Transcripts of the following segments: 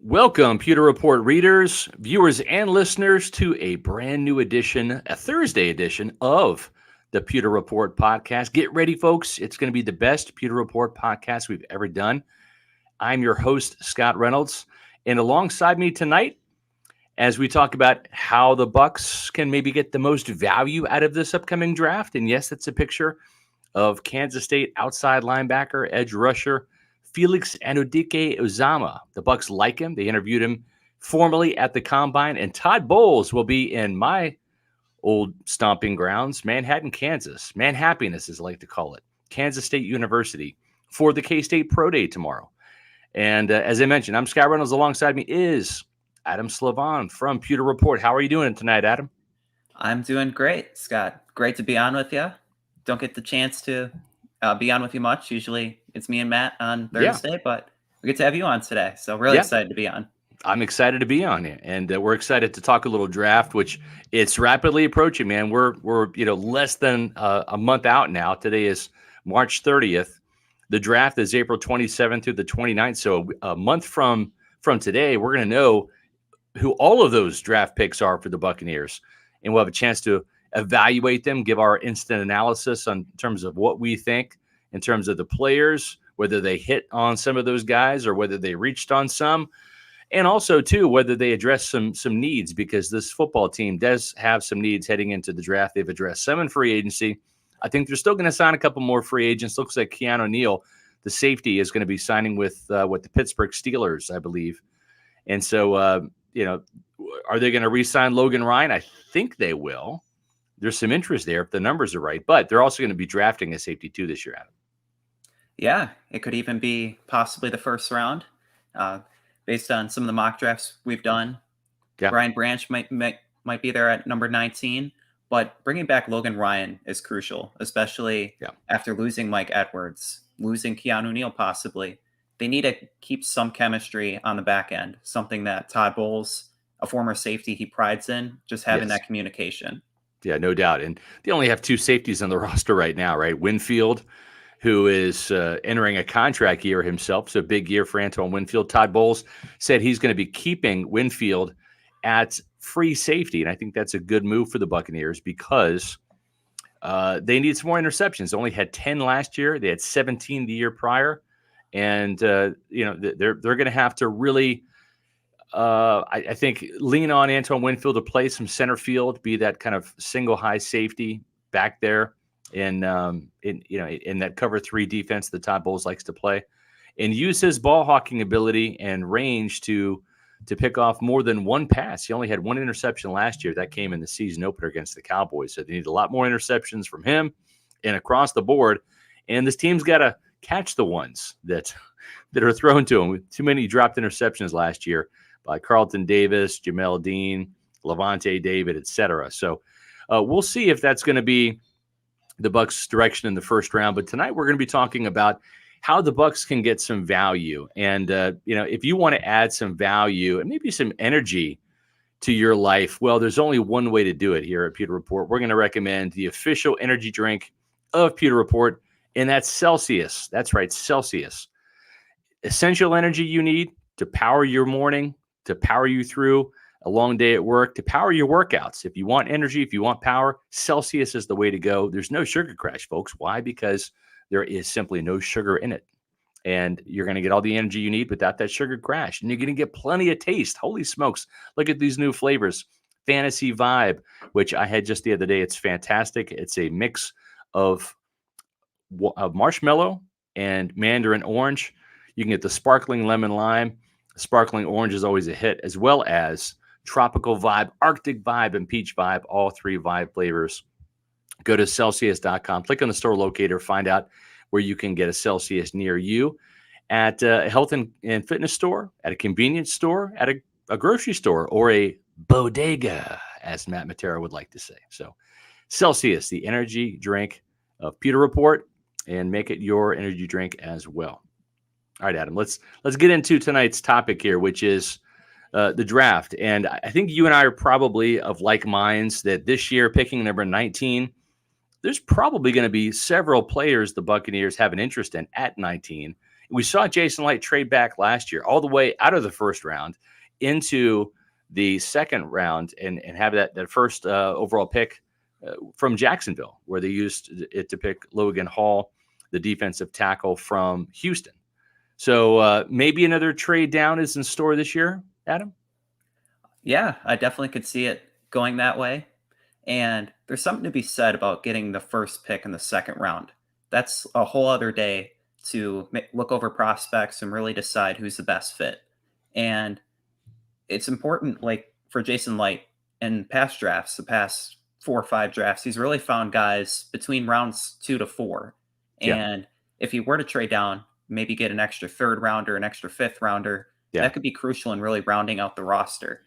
Welcome, Pewter Report readers, viewers, and listeners to a brand new edition, a Thursday edition of the Pewter Report podcast. Get ready, folks. It's going to be the best Pewter Report podcast we've ever done. I'm your host, Scott Reynolds, and alongside me tonight, as we talk about how the Bucs can maybe get the most value out of this upcoming draft. And yes, that's a picture of Kansas State outside linebacker, edge rusher, Felix Anudike-Uzomah. The Bucs like him. They interviewed him formally at the Combine, and Todd Bowles will be in my old stomping grounds, Manhattan, Kansas. Manhappiness, as I like to call it, Kansas State University, for the K-State Pro Day tomorrow. And as I mentioned, I'm Scott Reynolds. Alongside me is Adam Slavon from Pewter Report. How are you doing tonight, Adam? I'm doing great, Scott. Great to be on with you. Don't get the chance to be on with you much. Usually it's me and Matt on Thursday, but we get to have you on today. So really excited to be on. I'm excited to be on here, and we're excited to talk a little draft, which it's rapidly approaching, man. We're less than a month out now. Today is March 30th. The draft is April 27th through the 29th. So a month from today, we're going to know who all of those draft picks are for the Buccaneers, and we'll have a chance to evaluate them, give our instant analysis on terms of what we think in terms of the players, whether they hit on some of those guys or whether they reached on some, and also too whether they address some needs, because this football team does have some needs heading into the draft. They've addressed some in free agency. I think they're still going to sign a couple more free agents. Looks like Keanu Neal, the safety, is going to be signing with the Pittsburgh Steelers, I believe. And so are they going to re-sign Logan Ryan? I think they will. There's some interest there if the numbers are right, but they're also going to be drafting a safety too this year, Adam. Yeah, it could even be possibly the first round, based on some of the mock drafts we've done. Yeah. Brian Branch might be there at number 19, but bringing back Logan Ryan is crucial, especially after losing Mike Edwards, losing Keanu Neal possibly. They need to keep some chemistry on the back end, something that Todd Bowles, a former safety, he prides in, just having that communication. Yeah, no doubt. And they only have two safeties on the roster right now, right? Winfield, who is entering a contract year himself, so big year for Antoine Winfield. Todd Bowles said he's going to be keeping Winfield at free safety, and I think that's a good move for the Buccaneers because they need some more interceptions. They only had 10 last year. They had 17 the year prior, and they're going to have to really I think lean on Antoine Winfield to play some center field, be that kind of single high safety back there in that cover three defense that Todd Bowles likes to play, and use his ball hawking ability and range to pick off more than one pass. He only had one interception last year. That came in the season opener against the Cowboys. So they need a lot more interceptions from him and across the board. And this team's got to catch the ones that are thrown to him. Too many dropped interceptions last year by Carlton Davis, Jamel Dean, Levante David, etc. So we'll see if that's going to be the Bucs' direction in the first round. But tonight we're going to be talking about how the Bucs can get some value. And, if you want to add some value and maybe some energy to your life, well, there's only one way to do it here at Pewter Report. We're going to recommend the official energy drink of Pewter Report, and that's Celsius. That's right, Celsius. Essential energy you need to power your morning, to power you through a long day at work, to power your workouts. If you want energy, if you want power, Celsius is the way to go. There's no sugar crash, folks. Why? Because there is simply no sugar in it. And you're going to get all the energy you need without that sugar crash. And you're going to get plenty of taste. Holy smokes. Look at these new flavors. Fantasy Vibe, which I had just the other day. It's fantastic. It's a mix of marshmallow and mandarin orange. You can get the sparkling lemon lime. Sparkling orange is always a hit, as well as tropical vibe, Arctic vibe, and peach vibe, all three vibe flavors. Go to Celsius.com, click on the store locator, find out where you can get a Celsius near you at a health and fitness store, at a convenience store, at a grocery store, or a bodega, as Matt Matera would like to say. So Celsius, the energy drink of Pewter Report, and make it your energy drink as well. All right, Adam, let's get into tonight's topic here, which is the draft. And I think you and I are probably of like minds that this year, picking number 19, there's probably going to be several players the Buccaneers have an interest in at 19. We saw Jason Licht trade back last year, all the way out of the first round into the second round and have that first overall pick from Jacksonville, where they used it to pick Logan Hall, the defensive tackle from Houston. So maybe another trade down is in store this year, Adam? Yeah, I definitely could see it going that way. And there's something to be said about getting the first pick in the second round. That's a whole other day to look over prospects and really decide who's the best fit. And it's important, like for Jason Licht in past drafts, the past 4 or 5 drafts, he's really found guys between rounds 2 to 4. And if he were to trade down, maybe get an extra 3rd rounder, an extra 5th rounder, that could be crucial in really rounding out the roster.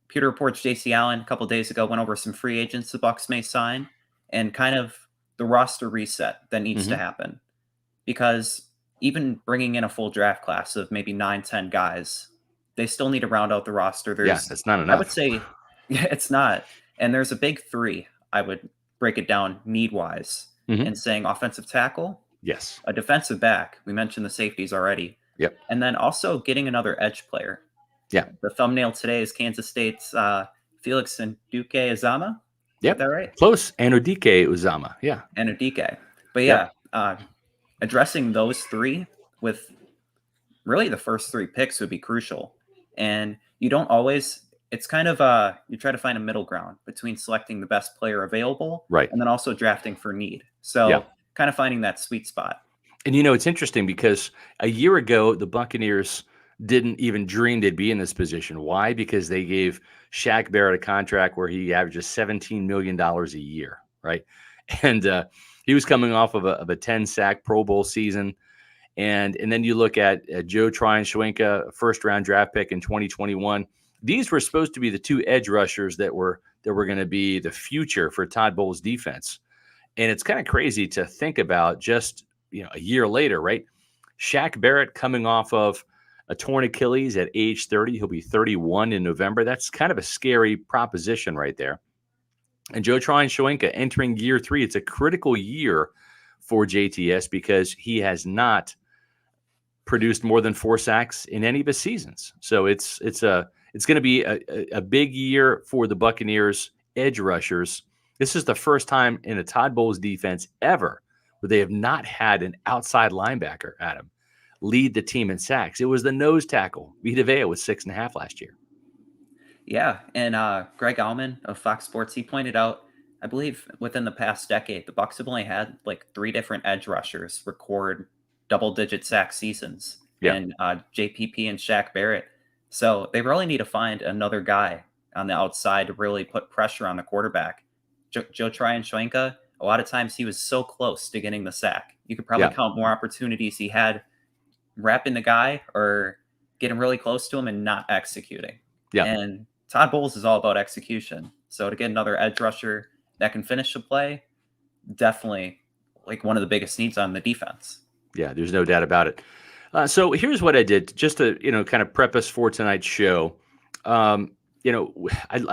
Pewter Report's J.C. Allen a couple days ago went over some free agents the Bucs may sign and kind of the roster reset that needs to happen. Because even bringing in a full draft class of maybe 9-10 guys, they still need to round out the roster. That's not enough. I would say, it's not. And there's a big 3. I would break it down need-wise and saying offensive tackle, yes, a defensive back. We mentioned the safeties already. Yep. And then also getting another edge player. Yeah. The thumbnail today is Kansas State's Felix Anudike-Uzomah. Yep. Is that right? Close. Anudike-Uzomah. Yeah. Anudike. But addressing those 3 with really the first 3 picks would be crucial. And you don't always, it's kind of, you try to find a middle ground between selecting the best player available. Right. And then also drafting for need. So kind of finding that sweet spot. And, it's interesting because a year ago, the Buccaneers didn't even dream they'd be in this position. Why? Because they gave Shaq Barrett a contract where he averages $17 million a year, right? And he was coming off of a 10-sack Pro Bowl season. And then you look at Joe Tryon-Shoyinka, first-round draft pick in 2021. These were supposed to be the 2 edge rushers that were going to be the future for Todd Bowles' defense. And it's kind of crazy to think about just a year later, right? Shaq Barrett coming off of a torn Achilles at age 30. He'll be 31 in November. That's kind of a scary proposition right there. And Joe Tryon-Shoyinka entering year 3. It's a critical year for JTS because he has not produced more than 4 sacks in any of his seasons. So it's going to be a big year for the Buccaneers edge rushers. This is the first time in a Todd Bowles defense ever where they have not had an outside linebacker, Adam, lead the team in sacks. It was the nose tackle. Vita Vea was 6.5 last year. Yeah, and Greg Auman of Fox Sports, he pointed out, I believe within the past decade, the Bucs have only had like 3 different edge rushers record double-digit sack seasons. And JPP and Shaq Barrett. So they really need to find another guy on the outside to really put pressure on the quarterback. Joe Tryon-Shoyinka, a lot of times he was so close to getting the sack. You could probably count more opportunities he had wrapping the guy or getting really close to him and not executing. Yeah. And Todd Bowles is all about execution. So to get another edge rusher that can finish the play, definitely like one of the biggest needs on the defense. Yeah, there's no doubt about it. So here's what I did just to, kind of prep us for tonight's show. I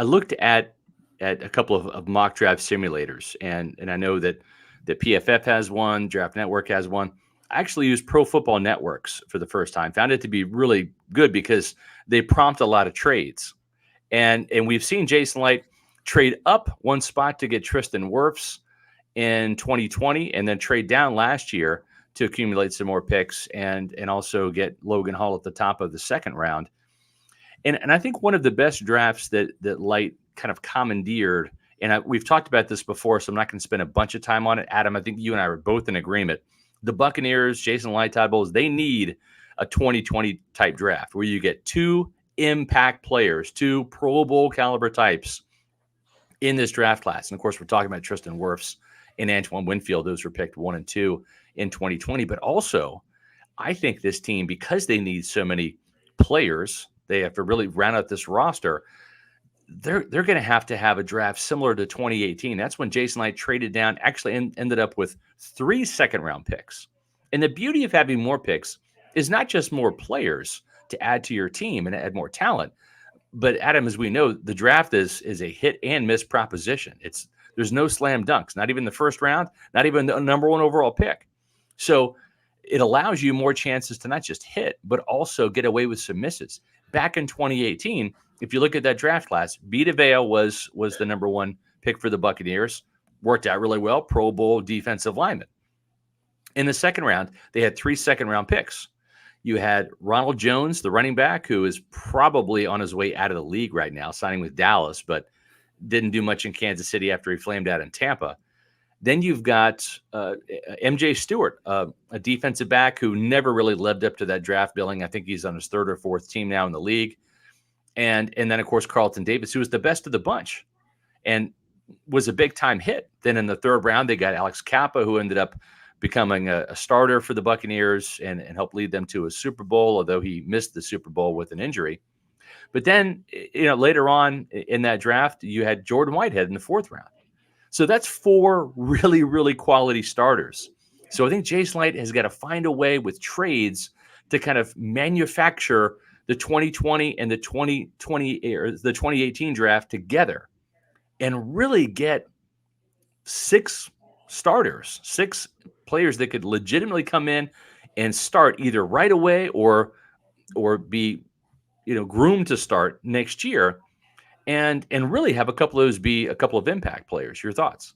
looked at a couple of mock draft simulators, and I know that PFF has one, Draft Network has one. I actually used Pro Football Networks for the first time. Found it to be really good because they prompt a lot of trades. And we've seen Jason Licht trade up 1 spot to get Tristan Wirfs in 2020 and then trade down last year to accumulate some more picks and also get Logan Hall at the top of the second round. And I think one of the best drafts that Licht kind of commandeered, and we've talked about this before, so I'm not going to spend a bunch of time on it. Adam, I think you and I were both in agreement. The Buccaneers, Jason Licht, Todd Bowles, they need a 2020 type draft where you get 2 impact players, 2 Pro Bowl caliber types in this draft class. And of course, we're talking about Tristan Wirfs and Antoine Winfield. Those were picked 1 and 2 in 2020. But also, I think this team, because they need so many players, they have to really round out this roster. They're going to have a draft similar to 2018. That's when Jason Licht traded down, actually ended up with 3 second-round picks. And the beauty of having more picks is not just more players to add to your team and add more talent, but Adam, as we know, the draft is a hit and miss proposition. There's no slam dunks, not even the first round, not even the number 1 overall pick. So it allows you more chances to not just hit, but also get away with some misses. Back in 2018, if you look at that draft class, Vita Vea was the number one pick for the Buccaneers. Worked out really well, Pro Bowl defensive lineman. In the second round, they had 3 second-round picks. You had Ronald Jones, the running back, who is probably on his way out of the league right now, signing with Dallas, but didn't do much in Kansas City after he flamed out in Tampa. Then you've got MJ Stewart, a defensive back who never really lived up to that draft billing. I think he's on his 3rd or 4th team now in the league. And then, of course, Carlton Davis, who was the best of the bunch and was a big-time hit. Then in the 3rd round, they got Alex Kappa, who ended up becoming a starter for the Buccaneers and helped lead them to a Super Bowl, although he missed the Super Bowl with an injury. But then, later on in that draft, you had Jordan Whitehead in the 4th round. So that's 4 really, really quality starters. So I think Jason Licht has got to find a way with trades to kind of manufacture the 2020 and the 2020 or the 2018 draft together and really get 6 starters, 6 players that could legitimately come in and start either right away or be groomed to start next year, and really have a couple of those be a couple of impact players. Your thoughts?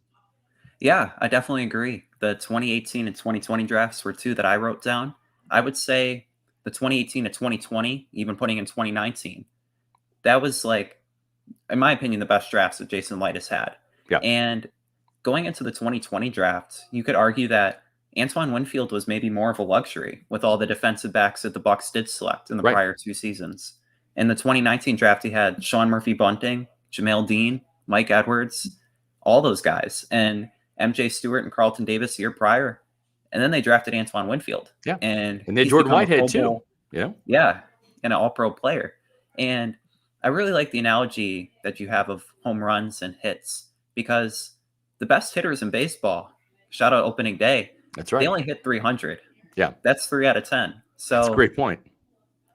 Yeah, I definitely agree. The 2018 and 2020 drafts were 2 that I wrote down. I would say the 2018 to 2020, even putting in 2019, that was, like, in my opinion, the best drafts that Jason Licht has had. Yeah. And going into the 2020 draft, you could argue that Antoine Winfield was maybe more of a luxury with all the defensive backs that the Bucs did select in the prior 2 seasons. In the 2019 draft, he had Sean Murphy-Bunting, Jamel Dean, Mike Edwards, all those guys, and MJ Stewart and Carlton Davis the year prior. And then they drafted Antoine Winfield. Yeah. And they Jordan Whitehead too. Yeah. And an all-pro player. And I really like the analogy that you have of home runs and hits, because the best hitters in baseball, shout out opening day, that's right, they only hit 300. Yeah. That's 3 out of 10. So that's a great point.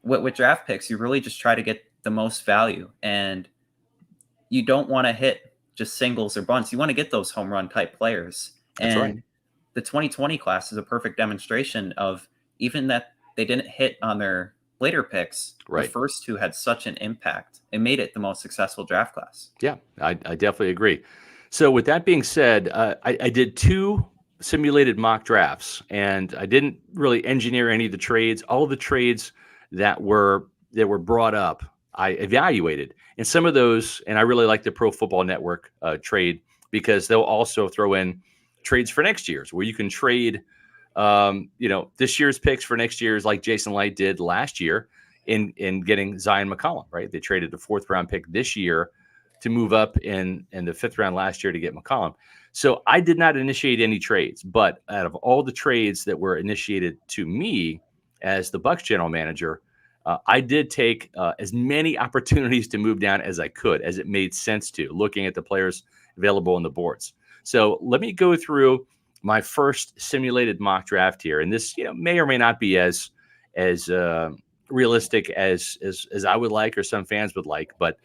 With draft picks, you really just try to get the most value, and you don't want to hit just singles or bunts. You want to get those home run type players. That's and right. The 2020 class is a perfect demonstration of, even that they didn't hit on their later picks, right, the first 2 had such an impact. It made it the most successful draft class. Yeah, I definitely agree. So with that being said, I did 2 simulated mock drafts, and I didn't really engineer any of the trades. All of the trades that were brought up, I evaluated. And some of those, and I really like the Pro Football Network trade, because they'll also throw in trades for next year's, where you can trade this year's picks for next year's, like Jason Licht did last year in getting Zion McCollum, right? They traded the 4th round pick this year to move up in the 5th round last year to get McCollum. So I did not initiate any trades, but out of all the trades that were initiated to me as the Bucs general manager, I did take as many opportunities to move down as I could, as it made sense to, looking at the players available on the boards. So let me go through my first simulated mock draft here, and this may or may not be as realistic as I would like, or some fans would like, but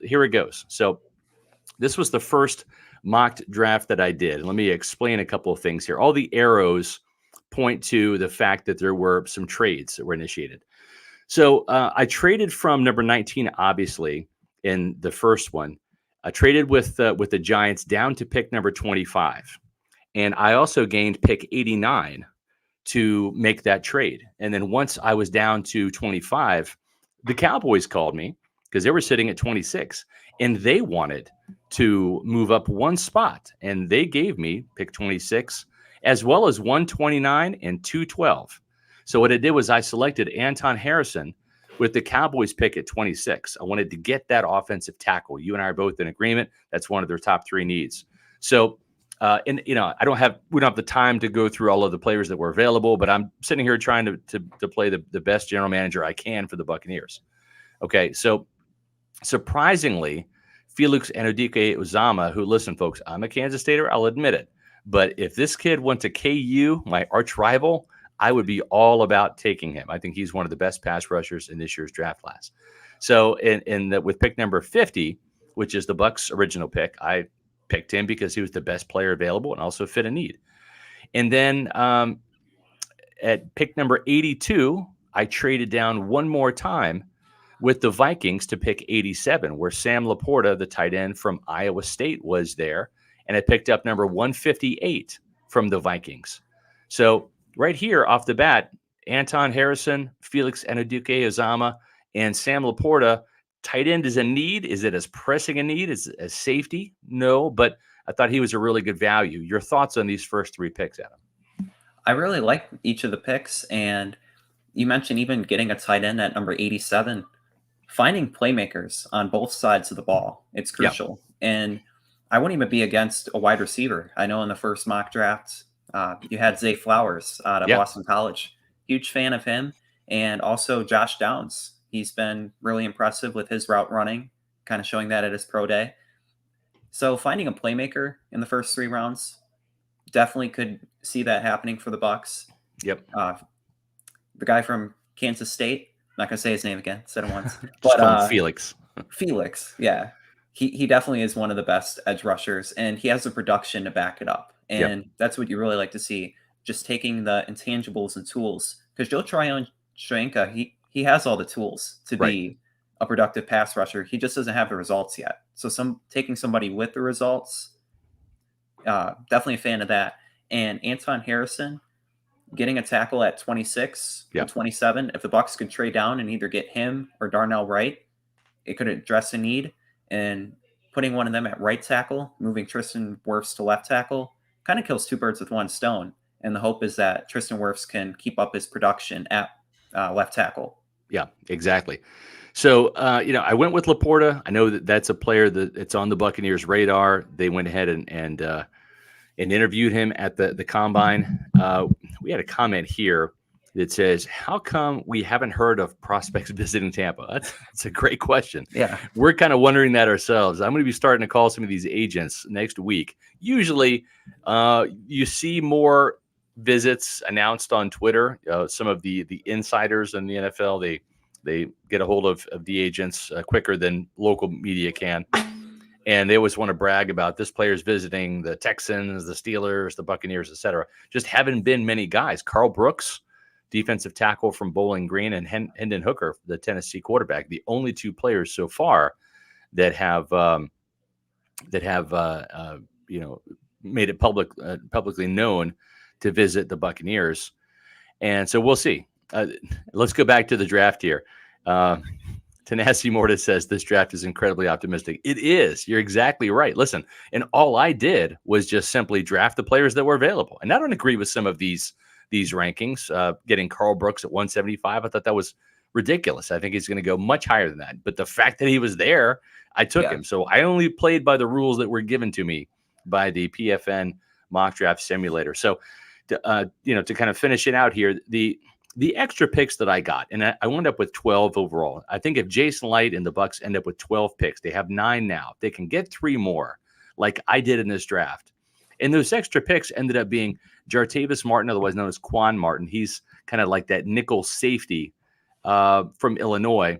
here it goes. So this was the first mock draft that I did. Let me explain a couple of things here. All the arrows point to the fact that there were some trades that were initiated. So I traded from number 19, obviously, in the first one. I traded with the Giants down to pick number 25. And I also gained pick 89 to make that trade. And then once I was down to 25, the Cowboys called me, because they were sitting at 26, and they wanted to move up 1 spot. And they gave me pick 26, as well as 129 and 212. So what I did was I selected Anton Harrison with the Cowboys pick at 26. I wanted to get that offensive tackle. You and I are both in agreement. That's one of their top 3 needs. So, we don't have the time to go through all of the players that were available, but I'm sitting here trying to play the best general manager I can for the Buccaneers. Okay, so surprisingly, Felix Anudike-Uzomah, who, listen, folks, I'm a Kansas Stater, I'll admit it, but if this kid went to KU, my arch rival, I would be all about taking him. I think he's one of the best pass rushers in this year's draft class. So with pick number 50, which is the Bucs' original pick, I picked him because he was the best player available and also fit a need. And then at pick number 82, I traded down one more time with the Vikings to pick 87, where Sam Laporta, the tight end from Iowa State, was there. And I picked up number 158 from the Vikings. So right here off the bat, Anton Harrison, Felix Anudike-Uzomah, and Sam Laporta. Tight end is a need. Is it as pressing a need as safety? No, but I thought he was a really good value. Your thoughts on these first three picks, Adam? I really like each of the picks, and you mentioned even getting a tight end at number 87. Finding playmakers on both sides of the ball, it's crucial. Yeah. And I wouldn't even be against a wide receiver. I know in the first mock draft, you had Zay Flowers out of Boston College. Huge fan of him. And also Josh Downs. He's been really impressive with his route running, kind of showing that at his pro day. So finding a playmaker in the first 3 rounds, definitely could see that happening for the Bucs. Yep. The guy from Kansas State, I'm not going to say his name again, said it once. Just call him Felix. Felix, yeah. He definitely is one of the best edge rushers, and he has the production to back it up. And that's what you really like to see, just taking the intangibles and tools. Because Joe Tryon-Shoyinka, he has all the tools to be a productive pass rusher. He just doesn't have the results yet. So taking somebody with the results, definitely a fan of that. And Anton Harrison, getting a tackle at 26 or 27, if the Bucs could trade down and either get him or Darnell Wright, it could address a need. And putting one of them at right tackle, moving Tristan Wirfs to left tackle, kind of kills 2 birds with 1 stone. And the hope is that Tristan Wirfs can keep up his production at left tackle. Yeah, exactly. So, I went with Laporta. I know that's a player that it's on the Buccaneers' radar. They went ahead and interviewed him at the combine. We had a comment here that says, how come we haven't heard of prospects visiting Tampa? That's a great question. Yeah. We're kind of wondering that ourselves. I'm going to be starting to call some of these agents next week. Usually you see more visits announced on Twitter. Some of the insiders in the NFL, they get a hold of the agents quicker than local media can. And they always want to brag about this player's visiting the Texans, the Steelers, the Buccaneers, etc. Just haven't been many guys. Carl Brooks, defensive tackle from Bowling Green, and Hendon Hooker, the Tennessee quarterback, the only 2 players so far that have made it publicly known to visit the Buccaneers. And so we'll see. Let's go back to the draft here. Tanasi Mortis says this draft is incredibly optimistic. It is. You're exactly right. Listen, and all I did was just simply draft the players that were available. And I don't agree with some of these rankings. Getting Carl Brooks at 175, I thought that was ridiculous. I think he's going to go much higher than that. But the fact that he was there, I took him. So I only played by the rules that were given to me by the PFN mock draft simulator. So, to kind of finish it out here, the extra picks that I got, and I wound up with 12 overall. I think if Jason Light and the Bucs end up with 12 picks, they have 9 now. They can get 3 more, like I did in this draft. And those extra picks ended up being Jartavis Martin, otherwise known as Quan Martin. He's kind of like that nickel safety from Illinois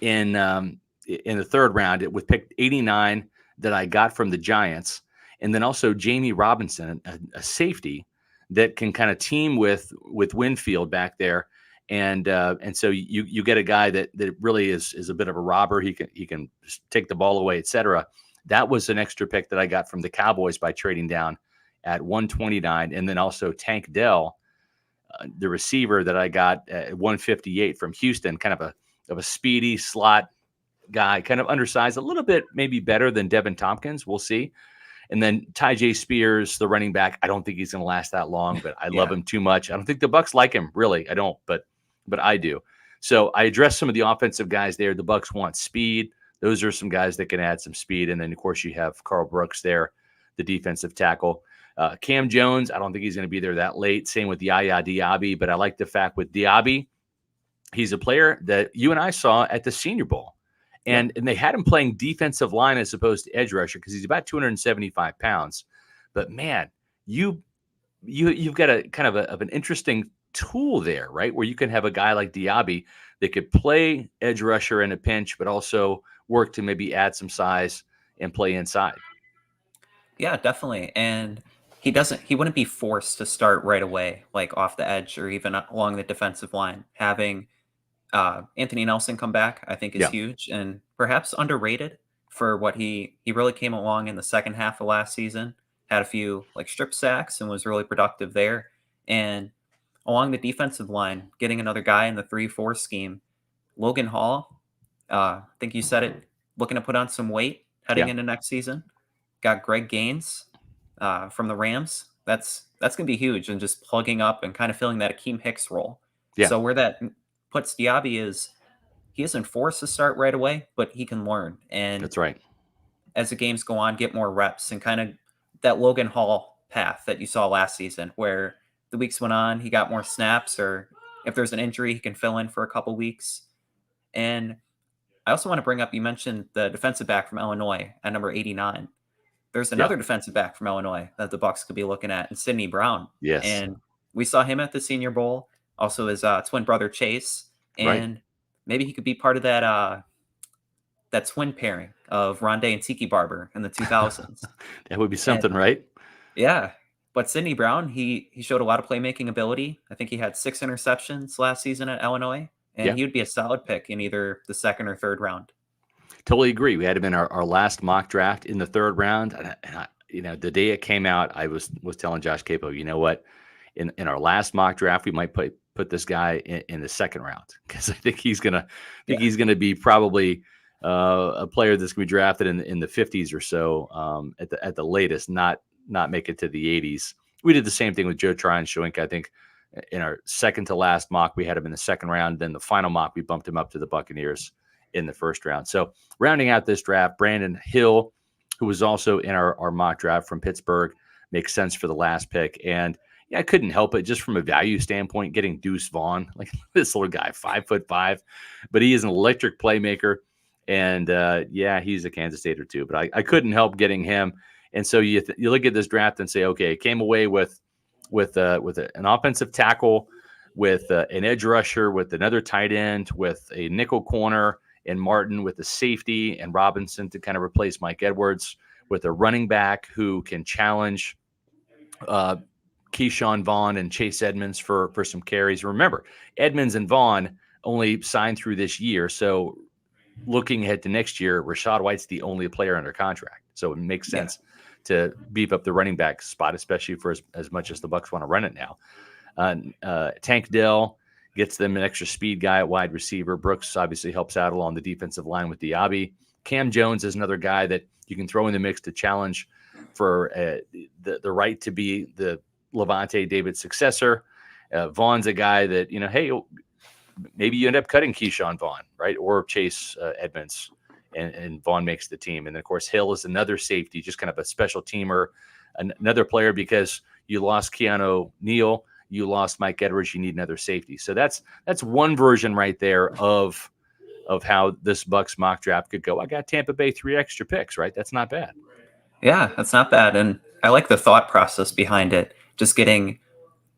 in the 3rd round with pick 89 that I got from the Giants. And then also Jamie Robinson, a safety that can kind of team with Winfield back there. And so you get a guy that really is a bit of a robber. He can take the ball away, etc. That was an extra pick that I got from the Cowboys by trading down at 129. And then also Tank Dell, the receiver that I got at 158 from Houston, kind of a speedy slot guy, kind of undersized, a little bit maybe better than Devin Tompkins. We'll see. And then Tyjae Spears, the running back, I don't think he's going to last that long, but I love him too much. I don't think the Bucs like him, really. I don't, but I do. So I addressed some of the offensive guys there. The Bucs want speed. Those are some guys that can add some speed. And then, of course, you have Carl Brooks there, the defensive tackle. Cam Jones, I don't think he's going to be there that late. Same with Yaya Diaby, but I like the fact with Diaby, he's a player that you and I saw at the Senior Bowl. And they had him playing defensive line as opposed to edge rusher because he's about 275 pounds. But, man, you've got a kind of an interesting tool there, right, where you can have a guy like Diaby that could play edge rusher in a pinch but also work to maybe add some size and play inside. Yeah, definitely. And he wouldn't be forced to start right away, like off the edge or even along the defensive line. Having Anthony Nelson come back, I think, is Yeah. huge and perhaps underrated for what he really came along in the second half of last season. Had a few like strip sacks and was really productive there. And along the defensive line, getting another guy in the 3-4 scheme, Logan Hall. I think you said it. Looking to put on some weight heading Yeah. into next season. Got Greg Gaines from the Rams. That's going to be huge, and just plugging up and kind of filling that Akeem Hicks role. Yeah. So where that puts Diaby is he isn't forced to start right away, but he can learn. And That's right. as the games go on, get more reps and kind of that Logan Hall path that you saw last season, where the weeks went on, he got more snaps, or if there's an injury, he can fill in for a couple weeks. And I also want to bring up, you mentioned the defensive back from Illinois at number 89. There's another defensive back from Illinois that the Bucs could be looking at, and Sidney Brown. Yes. And we saw him at the Senior Bowl, also his twin brother Chase, and maybe he could be part of that that twin pairing of Rondé and Tiki Barber in the 2000s. That would be something, right? Yeah. But Sidney Brown, he showed a lot of playmaking ability. I think he had 6 interceptions last season at Illinois, and he would be a solid pick in either the second or third round. Totally agree. We had him in our last mock draft in the third round. And I, the day it came out, I was telling Josh Capo, you know what? In our last mock draft, we might put this guy in the second round, because I think he's gonna be probably a player that's gonna be drafted in the 50s or so at the latest, not make it to the 80s. We did the same thing with Joe Tryon-Shoyinka. I think in our second to last mock, we had him in the second round. Then the final mock, we bumped him up to the Buccaneers in the first round. So rounding out this draft, Brandon Hill, who was also in our mock draft from Pittsburgh, makes sense for the last pick. And I couldn't help it, just from a value standpoint, getting Deuce Vaughn, like this little guy, 5'5", but he is an electric playmaker. And he's a Kansas Stater too, but I couldn't help getting him. And so you look at this draft and say, okay, it came away with an offensive tackle, with an edge rusher, with another tight end, with a nickel corner, and Martin with a safety, and Robinson to kind of replace Mike Edwards, with a running back who can challenge Keyshawn Vaughn and Chase Edmonds for some carries. Remember, Edmonds and Vaughn only signed through this year, so looking ahead to next year, Rachaad White's the only player under contract. So it makes sense to beef up the running back spot, especially for as much as the Bucs want to run it now. Tank Dell gets them an extra speed guy at wide receiver. Brooks obviously helps out along the defensive line with Diaby. Cam Jones is another guy that you can throw in the mix to challenge for the right to be the Levante David successor. Vaughn's a guy that, hey, maybe you end up cutting Keyshawn Vaughn, right? Or Chase Edmonds, and Vaughn makes the team. And then, of course, Hill is another safety, just kind of a special teamer, another player, because you lost Keanu Neal, you lost Mike Edwards, you need another safety. So that's one version right there of how this Bucs mock draft could go. I got Tampa Bay 3 extra picks, right? That's not bad. Yeah, that's not bad. And I like the thought process behind it. Just getting,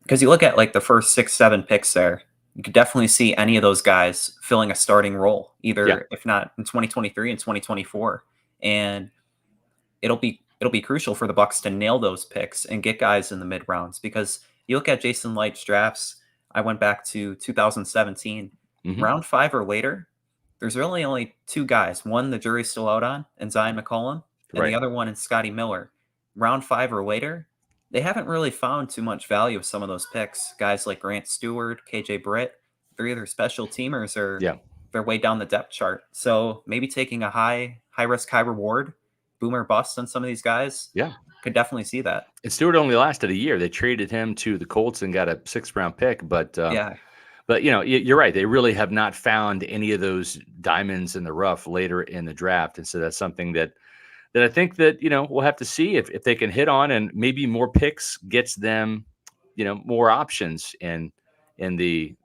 because you look at like the first 6, 7 picks there, you could definitely see any of those guys filling a starting role, either if not in 2023 and 2024. And it'll be crucial for the Bucs to nail those picks and get guys in the mid rounds, because you look at Jason Light's drafts. I went back to 2017, round 5 or later. There's really only 2 guys. One, the jury's still out on, and Zion McCollum, and the other one is Scotty Miller. Round 5 or later, they haven't really found too much value of some of those picks. Guys like Grant Stewart, KJ Britt, they're either special teamers or they're way down the depth chart. So maybe taking a high risk, high reward, boomer bust on some of these guys. Yeah. Could definitely see that. And Stewart only lasted a year. They traded him to the Colts and got a 6th round pick. But you're right. They really have not found any of those diamonds in the rough later in the draft. And so that's something that I think that, we'll have to see if they can hit on, and maybe more picks gets them, more options in the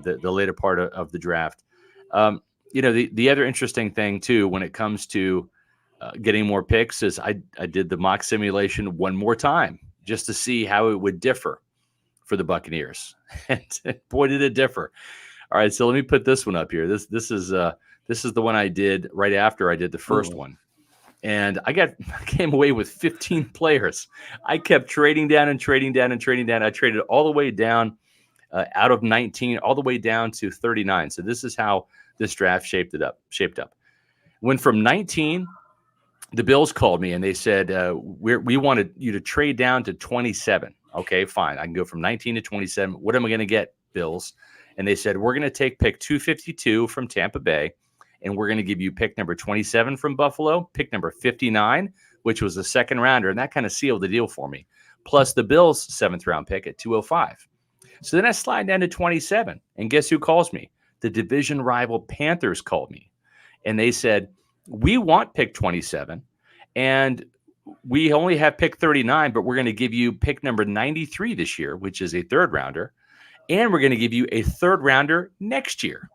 later part of the draft. The other interesting thing too, when it comes to getting more picks, is I did the mock simulation one more time just to see how it would differ for the Buccaneers. And boy, did it differ. All right. So let me put this one up here. This is the one I did right after I did the first one. And I came away with 15 players. I kept trading down and trading down and trading down. I traded all the way down out of 19, all the way down to 39. So this is how this draft shaped up. Went from 19, the Bills called me and they said, we wanted you to trade down to 27. Okay, fine. I can go from 19 to 27. What am I going to get, Bills? And they said, we're going to take pick 252 from Tampa Bay, and we're going to give you pick number 27 from Buffalo, pick number 59, which was a second rounder, and that kind of sealed the deal for me, plus the Bills' 7th round pick at 205. So then I slide down to 27, and guess who calls me? The division rival Panthers called me, and they said, we want pick 27, and we only have pick 39, but we're going to give you pick number 93 this year, which is a 3rd rounder, and we're going to give you a 3rd rounder next year.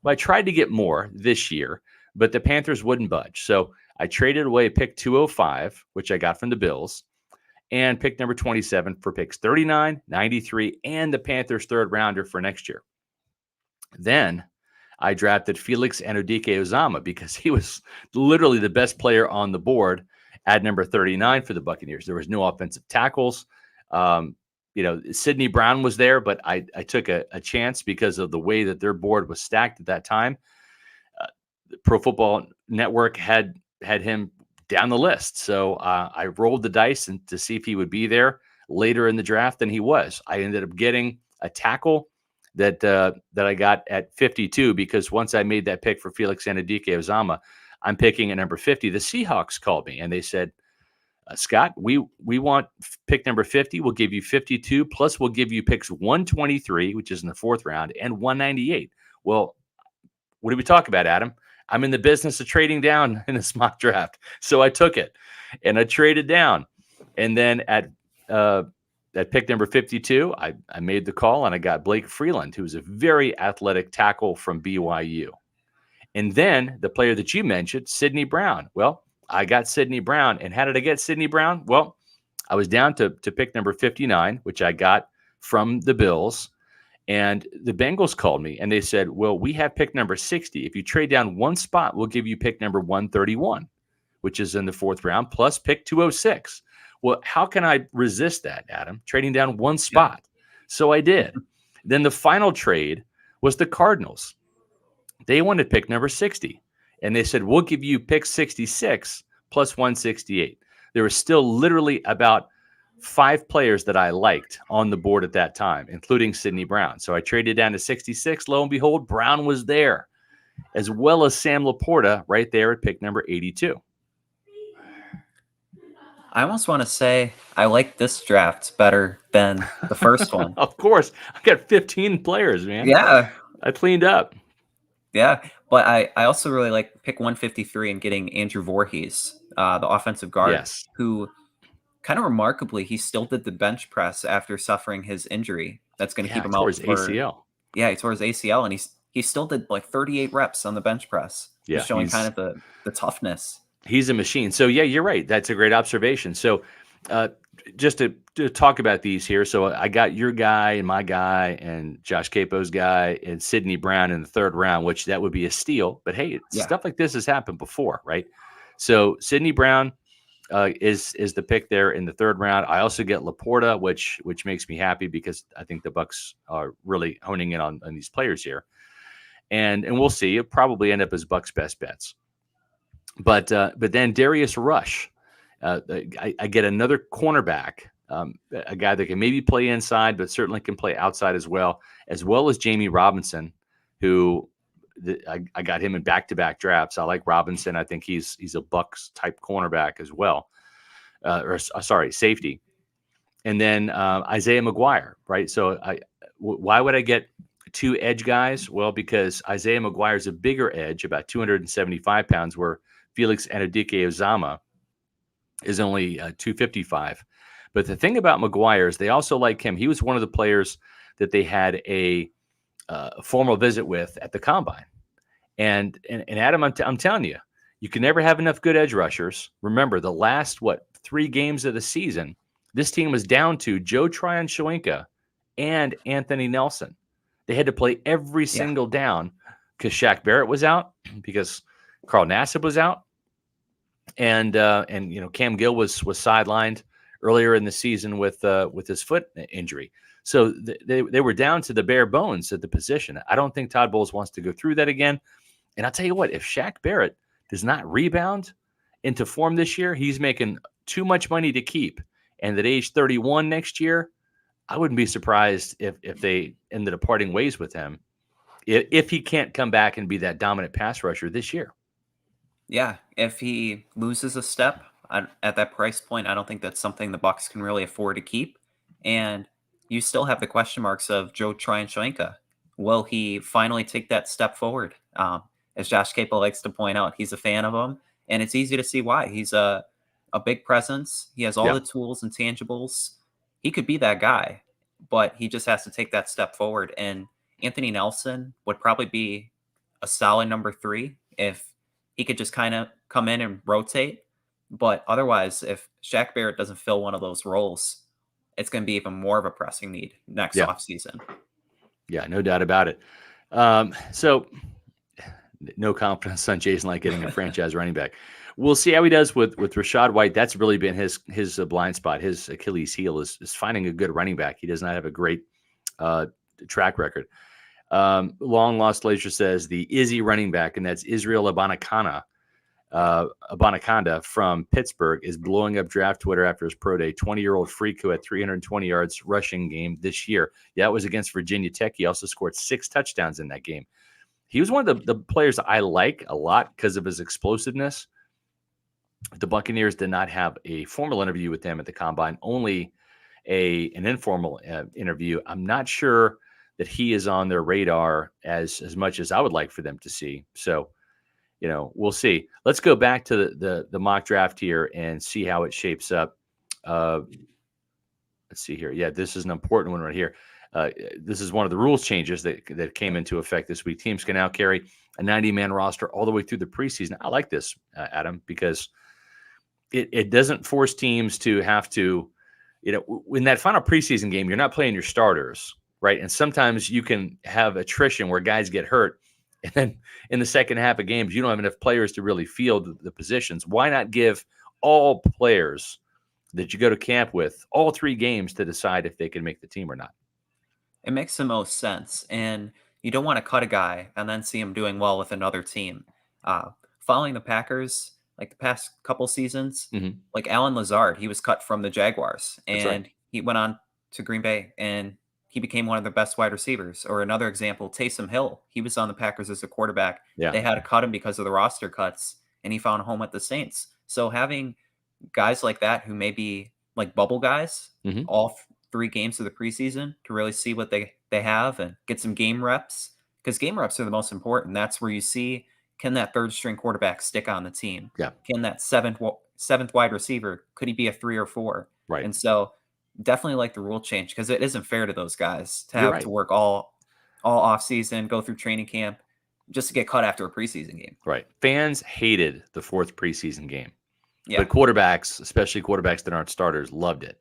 Well, I tried to get more this year, but the Panthers wouldn't budge. So I traded away pick 205, which I got from the Bills, and pick number 27 for picks 39, 93, and the Panthers' 3rd rounder for next year. Then I drafted Felix Anudike-Uzomah because he was literally the best player on the board at number 39 for the Buccaneers. There was no offensive tackles. Sidney Brown was there, but I took a chance because of the way that their board was stacked at that time. The Pro Football Network had him down the list. So I rolled the dice to see if he would be there later in the draft than he was. I ended up getting a tackle that I got at 52 because once I made that pick for Felix Anudike-Uzomah, I'm picking at number 50. The Seahawks called me and they said, Scott, we want pick number 50. We'll give you 52, plus we'll give you picks 123, which is in the 4th round, and 198. Well, what do we talk about, Adam? I'm in the business of trading down in this mock draft. So I took it, and I traded down. And then at pick number 52, I made the call, and I got Blake Freeland, who's a very athletic tackle from BYU. And then the player that you mentioned, Sidney Brown. Well, I got Sidney Brown. And how did I get Sidney Brown? Well, I was down to pick number 59, which I got from the Bills. And the Bengals called me and they said, well, we have pick number 60. If you trade down one spot, we'll give you pick number 131, which is in the 4th round, plus pick 206. Well, how can I resist that, Adam? Trading down one spot. So I did. Then the final trade was the Cardinals. They wanted pick number 60. And they said, we'll give you pick 66 plus 168. There was still literally about 5 players that I liked on the board at that time, including Sidney Brown. So I traded down to 66. Lo and behold, Brown was there, as well as Sam Laporta right there at pick number 82. I almost want to say I like this draft better than the first one. Of course. I got 15 players, man. Yeah. I cleaned up. Yeah. But I also really like pick 153 and getting Andrew Voorhees, the offensive guard, who kind of remarkably, he still did the bench press after suffering his injury. That's going to keep him out his ACL. Yeah, he tore his ACL, and he still did like 38 reps on the bench press. Yeah, showing kind of the toughness. He's a machine. So yeah, you're right. That's a great observation. So just to talk about these here. So I got your guy and my guy and Josh Capo's guy and Sidney Brown in the 3rd round, which that would be a steal. But hey, stuff like this has happened before, right? So Sidney Brown is the pick there in the 3rd round. I also get Laporta, which makes me happy because I think the Bucs are really honing in on these players here. And we'll see. It'll probably end up as Bucs' best bets. But then Darius Rush, I get another cornerback, a guy that can maybe play inside, but certainly can play outside as well as Jamie Robinson, who I got him in back-to-back drafts. I like Robinson. I think he's a Bucs type cornerback as well, safety. And then Isaiah McGuire, right? So why would I get 2 edge guys? Well, because Isaiah McGuire is a bigger edge, about 275 pounds, where Felix Anudike-Uzomah is only 255. But the thing about McGuire is they also like him. He was one of the players that they had a formal visit with at the combine. And Adam, I'm telling you, you can never have enough good edge rushers. Remember, the last, 3 games of the season, this team was down to Joe Tryon-Shoyinka and Anthony Nelson. They had to play every single down because Shaq Barrett was out, because Carl Nassib was out. and Cam Gill was sidelined earlier in the season with his foot injury. So they were down to the bare bones at the position. I don't think Todd Bowles wants to go through that again. And I'll tell you what, if Shaq Barrett does not rebound into form this year, he's making too much money to keep. And at age 31 next year, I wouldn't be surprised if they ended up parting ways with him if he can't come back and be that dominant pass rusher this year. Yeah, if he loses a step at that price point, I don't think that's something the Bucs can really afford to keep. And you still have the question marks of Joe Tryon-Shoyinka. Will he finally take that step forward? As Josh Capel likes to point out, he's a fan of him, and it's easy to see why. He's a big presence. He has all the tools and tangibles. He could be that guy, but he just has to take that step forward. And Anthony Nelson would probably be a solid number 3 if he could just kind of come in and rotate. But otherwise, if Shaq Barrett doesn't fill one of those roles, it's going to be even more of a pressing need next offseason. Yeah, no doubt about it. So no confidence on Jason Licht getting a franchise running back. We'll see how he does with Rachaad White. That's really been his blind spot. His Achilles heel is finding a good running back. He does not have a great track record. Long Lost Glacier says the Izzy running back, and that's Israel Abanikanda from Pittsburgh, is blowing up draft Twitter after his pro day. 20-year-old freak who had 320 yards rushing game this year. Yeah, it was against Virginia Tech. He also scored 6 touchdowns in that game. He was one of the players I like a lot because of his explosiveness. The Buccaneers did not have a formal interview with him at the Combine, only an informal interview. I'm not sure that he is on their radar as much as I would like for them to see. So, we'll see. Let's go back to the mock draft here and see how it shapes up. Let's see here. Yeah, this is an important one right here. This is one of the rules changes that came into effect this week. Teams can now carry a 90-man roster all the way through the preseason. I like this, Adam, because it doesn't force teams to have to, in that final preseason game, you're not playing your starters, right? And sometimes you can have attrition where guys get hurt. And then in the second half of games, you don't have enough players to really field the positions. Why not give all players that you go to camp with all 3 games to decide if they can make the team or not? It makes the most sense. And you don't want to cut a guy and then see him doing well with another team. Following the Packers, like the past couple seasons, like Alan Lazard, he was cut from the Jaguars and he went on to Green Bay and he became one of the best wide receivers. Or another example, Taysom Hill, he was on the Packers as a quarterback. Yeah. They had to cut him because of the roster cuts and he found a home at the Saints. So having guys like that who may be like bubble guys, all 3 games of the preseason to really see what they have and get some game reps, because game reps are the most important. That's where you see, can that 3rd string quarterback stick on the team? Yeah. Can that seventh wide receiver, could he be a 3 or 4? Right. And so definitely like the rule change because it isn't fair to those guys to have to work all off season, go through training camp just to get cut after a preseason game. Right. Fans hated the 4th preseason game. Yeah. But quarterbacks, especially quarterbacks that aren't starters, loved it.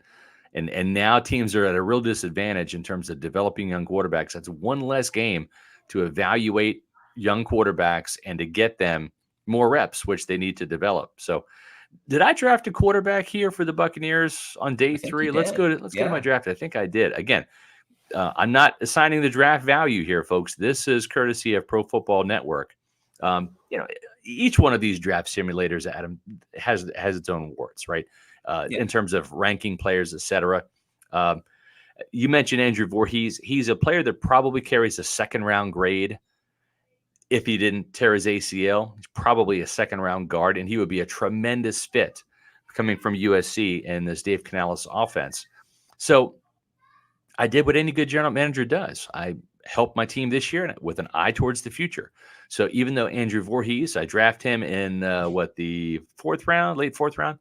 And now teams are at a real disadvantage in terms of developing young quarterbacks. That's one less game to evaluate young quarterbacks and to get them more reps, which they need to develop. So did I draft a quarterback here for the Buccaneers on day 3? Let's go to my draft. I think I did. Again, I'm not assigning the draft value here, folks. This is courtesy of Pro Football Network. Each one of these draft simulators, Adam, has its own warts, right? In terms of ranking players, et cetera. You mentioned Andrew Voorhees. He's a player that probably carries a 2nd-round grade. If he didn't tear his ACL, he's probably a 2nd-round guard, and he would be a tremendous fit coming from USC in this Dave Canales offense. So I did what any good general manager does. I helped my team this year with an eye towards the future. So even though Andrew Voorhees, I draft him in the 4th round, late 4th round.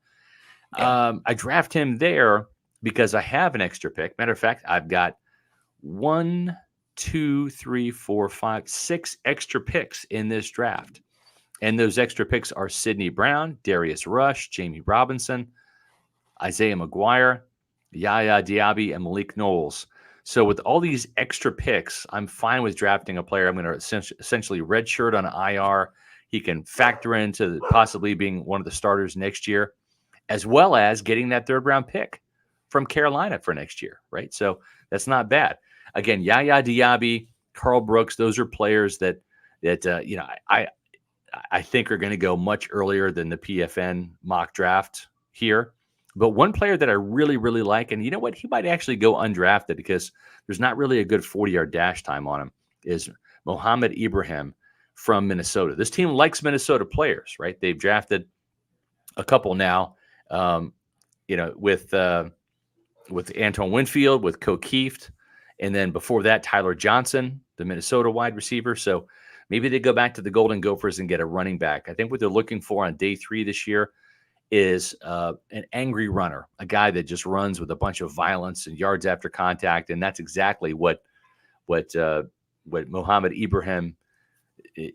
I draft him there because I have an extra pick. Matter of fact, I've got 1, 2, 3, 4, 5, 6 extra picks in this draft. And those extra picks are Sidney Brown, Darius Rush, Jamie Robinson, Isaiah McGuire, Yaya Diaby, and Malik Knowles. So with all these extra picks, I'm fine with drafting a player. I'm going to essentially redshirt on IR. he can factor into possibly being one of the starters next year, as well as getting that 3rd-round pick from Carolina for next year, right? So that's not bad. Again, Yaya Diaby, Carl Brooks, those are players that I think are going to go much earlier than the PFN mock draft here. But one player that I really, really like, and you know what, he might actually go undrafted because there's not really a good 40-yard dash time on him, is Mohamed Ibrahim from Minnesota. This team likes Minnesota players, right? They've drafted a couple now, with Antoine Winfield, with Kieft, and then before that, Tyler Johnson, the Minnesota wide receiver. So maybe they go back to the Golden Gophers and get a running back. I think what they're looking for on day 3 this year is an angry runner, a guy that just runs with a bunch of violence and yards after contact, and that's exactly what Mohamed Ibrahim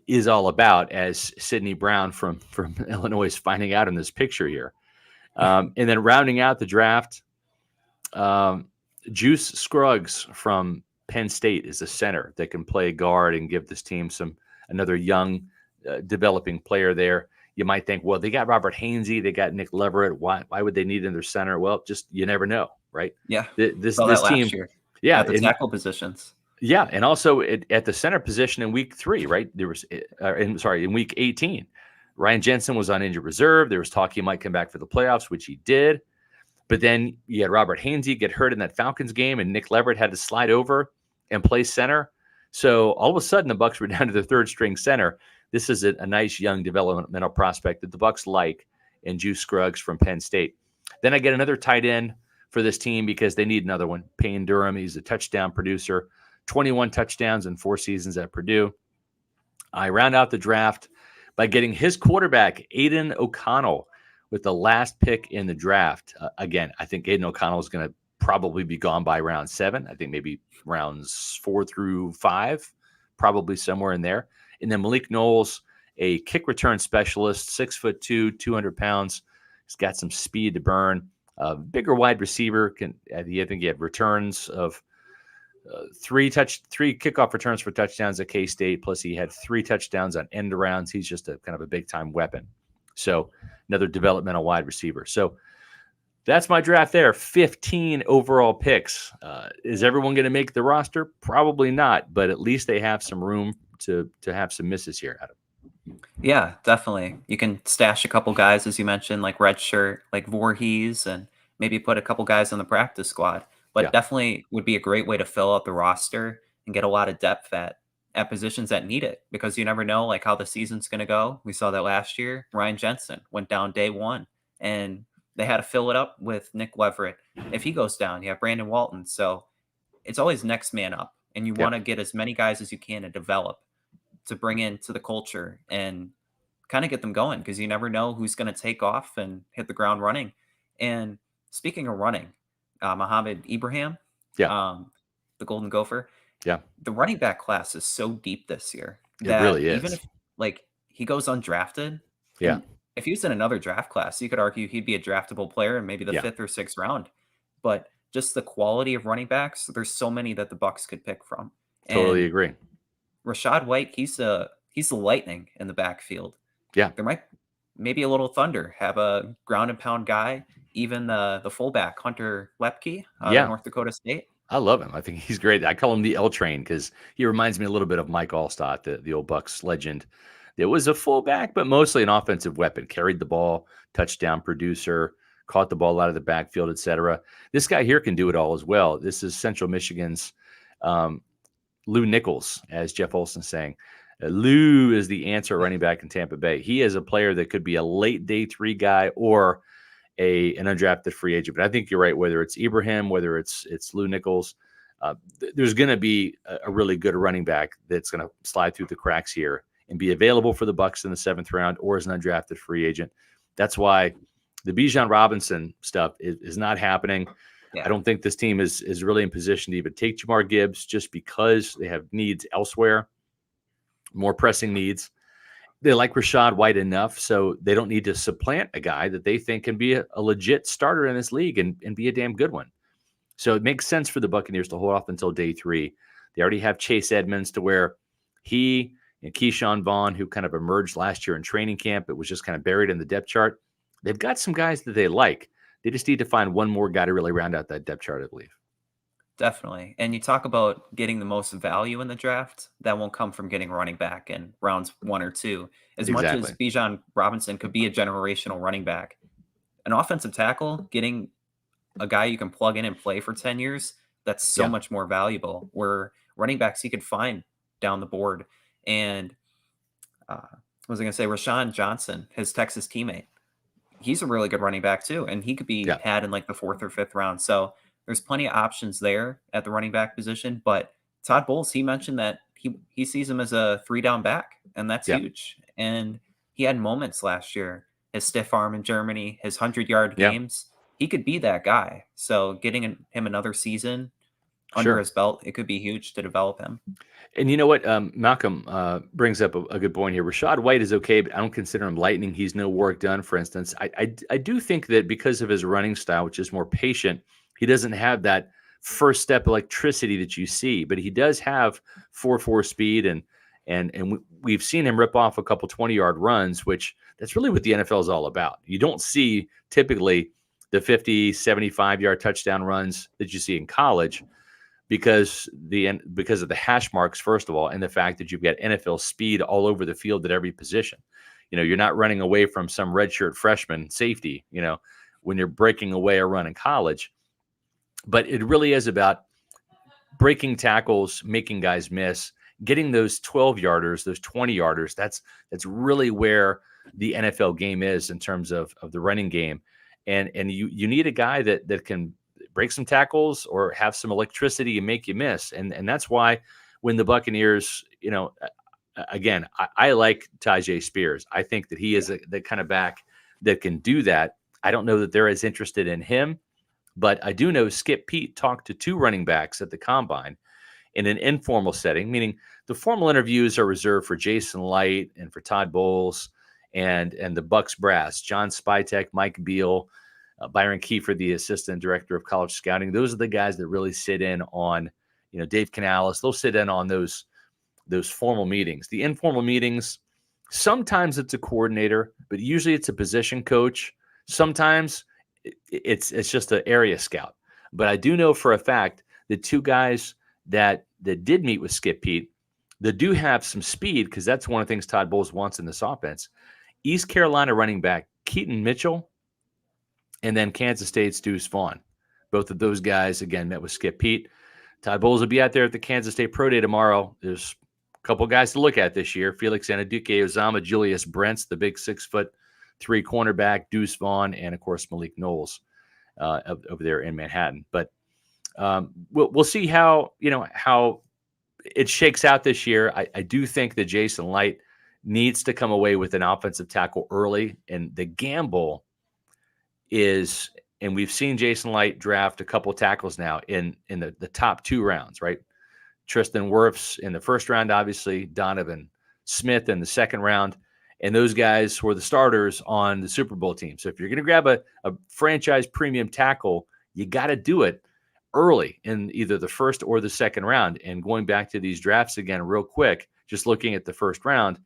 is all about, as Sidney Brown from Illinois is finding out in this picture here. And then rounding out the draft, Juice Scruggs from Penn State is a center that can play guard and give this team another young developing player there. You might think, well, they got Robert Hainsey, they got Nick Leverett. Why would they need another center? Well, just you never know, right? Yeah. This team, last year. Yeah, at the tackle positions. Yeah, and also at the center position in week 3, right? There was, in week 18, Ryan Jensen was on injured reserve. There was talk he might come back for the playoffs, which he did. But then you had Robert Hainsey get hurt in that Falcons game, and Nick Leverett had to slide over and play center. So all of a sudden, the Bucs were down to their 3rd-string center. This is a nice young developmental prospect that the Bucs like, in Juice Scruggs from Penn State. Then I get another tight end for this team because they need another one. Payne Durham, he's a touchdown producer, 21 touchdowns in 4 seasons at Purdue. I round out the draft by getting his quarterback, Aiden O'Connell, with the last pick in the draft. Again, I think Aiden O'Connell is going to probably be gone by round 7. I think maybe rounds 4 through 5, probably somewhere in there. And then Malik Knowles, a kick return specialist, 6'2", 200 pounds. He's got some speed to burn. Bigger wide receiver. I think he had returns of 3 kickoff returns for touchdowns at K-State. Plus he had 3 touchdowns on end arounds. He's just a kind of a big time weapon. So another developmental wide receiver. So that's my draft there. 15 overall picks. Is everyone going to make the roster? Probably not, but at least they have some room to have some misses here, Adam. Yeah, definitely. You can stash a couple guys, as you mentioned, like redshirt, like Voorhees, and maybe put a couple guys on the practice squad. But definitely would be a great way to fill out the roster and get a lot of depth at positions that need it, because you never know like how the season's going to go. We saw that last year. Ryan Jensen went down day 1, and they had to fill it up with Nick Leverett. If he goes down, you have Brandon Walton. So it's always next man up, and you want to get as many guys as you can to develop, to bring into the culture and kind of get them going, because you never know who's going to take off and hit the ground running. And speaking of running, Mohamed Ibrahim, the Golden Gopher, the running back class is so deep this year that it really is. Even if like he goes undrafted, if he was in another draft class, you could argue he'd be a draftable player in maybe the 5th or 6th round. But just the quality of running backs, there's so many that the Bucs could pick from. Totally agree. Rashad White, he's the lightning in the backfield. Yeah, there might maybe a little thunder, have a ground and pound guy. Even the fullback Hunter Lepke, North Dakota State. I love him. I think he's great. I call him the L Train because he reminds me a little bit of Mike Allstott, the old Bucs legend. It was a fullback, but mostly an offensive weapon. Carried the ball, touchdown producer, caught the ball out of the backfield, etc. This guy here can do it all as well. This is Central Michigan's Lou Nichols, as Jeff Olson's saying. Lou is the answer running back in Tampa Bay. He is a player that could be a late day 3 guy or an undrafted free agent. But I think you're right, whether it's Ibrahim, whether it's Lou Nichols, there's going to be a really good running back that's going to slide through the cracks here and be available for the Bucs in the 7th round or as an undrafted free agent. That's why the Bijan Robinson stuff is not happening. I don't think this team is really in position to even take Jamar Gibbs just because they have needs elsewhere, more pressing needs. They like Rashad White enough, so they don't need to supplant a guy that they think can be a legit starter in this league and be a damn good one. So it makes sense for the Buccaneers to hold off until day 3. They already have Chase Edmonds to where he and Keyshawn Vaughn, who kind of emerged last year in training camp. It was just kind of buried in the depth chart. They've got some guys that they like. They just need to find one more guy to really round out that depth chart, I believe. Definitely. And you talk about getting the most value in the draft, that won't come from getting running back in rounds 1 or 2. As much as Bijan Robinson could be a generational running back, an offensive tackle, getting a guy you can plug in and play for 10 years, that's so much more valuable. Where running backs you could find down the board. And what was I going to say? Rashawn Johnson, his Texas teammate, he's a really good running back too. And he could be had in like the 4th or 5th round. So there's plenty of options there at the running back position. But Todd Bowles, he mentioned that he sees him as a 3-down back, and that's huge. And he had moments last year, his stiff arm in Germany, his 100-yard games. He could be that guy. So getting him another season under his belt, it could be huge to develop him. And you know what? Malcolm brings up a good point here. Rachaad White is okay, but I don't consider him lightning. He's no work done, for instance. I do think that because of his running style, which is more patient, he doesn't have that first step electricity that you see, but he does have 4.4 speed, and we've seen him rip off a couple 20-yard runs, which that's really what the NFL is all about. You don't see typically the 50, 75-yard touchdown runs that you see in college because of the hash marks, first of all, and the fact that you've got NFL speed all over the field at every position. You're not running away from some redshirt freshman safety, when you're breaking away a run in college. But it really is about breaking tackles, making guys miss, getting those 12-yarders, those 20-yarders. That's really where the NFL game is in terms of the running game. And you need a guy that can break some tackles or have some electricity and make you miss. And that's why when the Buccaneers, again, I like Tyjae Spears. I think that he is the kind of back that can do that. I don't know that they're as interested in him. But I do know Skip Pete talked to 2 running backs at the Combine in an informal setting, meaning the formal interviews are reserved for Jason Licht and for Todd Bowles and the Bucs brass, John Spytek, Mike Beal, Byron Kiefer, the assistant director of college scouting. Those are the guys that really sit in on, Dave Canales. They'll sit in on those formal meetings. The informal meetings, sometimes it's a coordinator, but usually it's a position coach. Sometimes it's just an area scout. But I do know for a fact the 2 guys that did meet with Skip Pete, that do have some speed, because that's one of the things Todd Bowles wants in this offense. East Carolina running back Keaton Mitchell, and then Kansas State's Deuce Vaughn. Both of those guys, again, met with Skip Pete. Todd Bowles will be out there at the Kansas State Pro Day tomorrow. There's a couple guys to look at this year. Felix Anudike-Uzomah, Julius Brents, the big 6'3" cornerback, Deuce Vaughn, and, of course, Malik Knowles over there in Manhattan. But we'll see how it shakes out this year. I do think that Jason Licht needs to come away with an offensive tackle early, and the gamble is, and we've seen Jason Licht draft a couple tackles now in the top 2 rounds, right? Tristan Wirfs in the first round, obviously, Donovan Smith in the second round, and those guys were the starters on the Super Bowl team. So if you're going to grab a franchise premium tackle, you got to do it early in either the first or the second round. And going back to these drafts again real quick, just looking at the first round,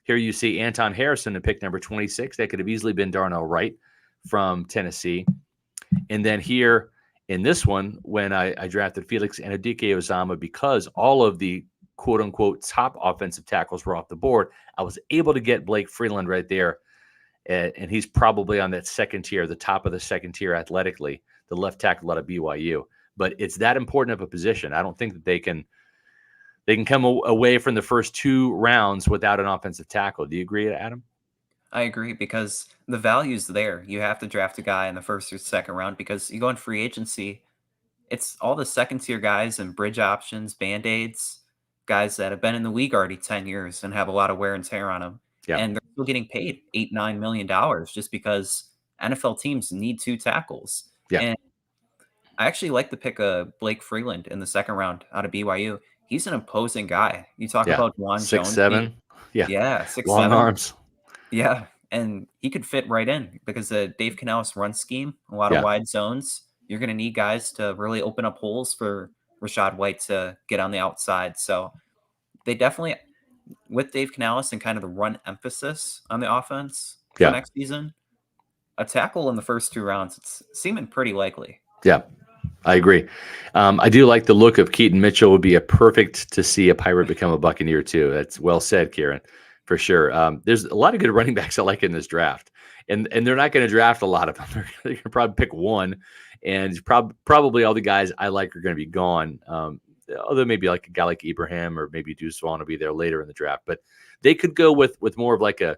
here you see Anton Harrison in pick number 26. That could have easily been Darnell Wright from Tennessee. And then here in this one, when I drafted Felix Anudike-Uzomah, because all of the quote-unquote top offensive tackles were off the board, I was able to get Blake Freeland right there. And he's probably on that second tier, the top of the second tier athletically, the left tackle out of BYU. But it's that important of a position. I don't think that they can come away from the first 2 rounds without an offensive tackle. Do you agree, Adam? I agree, because the value's there. You have to draft a guy in the first or second round, because you go in free agency, it's all the second tier guys and bridge options, band-aids, guys that have been in the league already 10 years and have a lot of wear and tear on them. Yeah. And they're still getting paid $8-9 million just because NFL teams need 2 tackles. Yeah. And I actually like the pick of Blake Freeland in the second round out of BYU. He's an imposing guy. You talk about Juwan Jones. 6'7". Yeah. 6'7". Long arms. Yeah. And he could fit right in because the Dave Canales run scheme, a lot of wide zones. You're going to need guys to really open up holes for Rachaad White to get on the outside. So they definitely, with Dave Canales and kind of the run emphasis on the offense for Yeah. next season, a tackle in the first 2 rounds, it's seeming pretty likely. Yeah, I agree. I do like the look of Keaton Mitchell. Would be a perfect to see a Pirate become a Buccaneer too. That's well said, Kieran, for sure. There's a lot of good running backs I like in this draft, and they're not going to draft a lot of them. They're going to probably pick one, and probably all the guys I like are going to be gone. Although maybe like a guy like Ibrahim or maybe Deuce Vaughn will be there later in the draft, but they could go with more of like a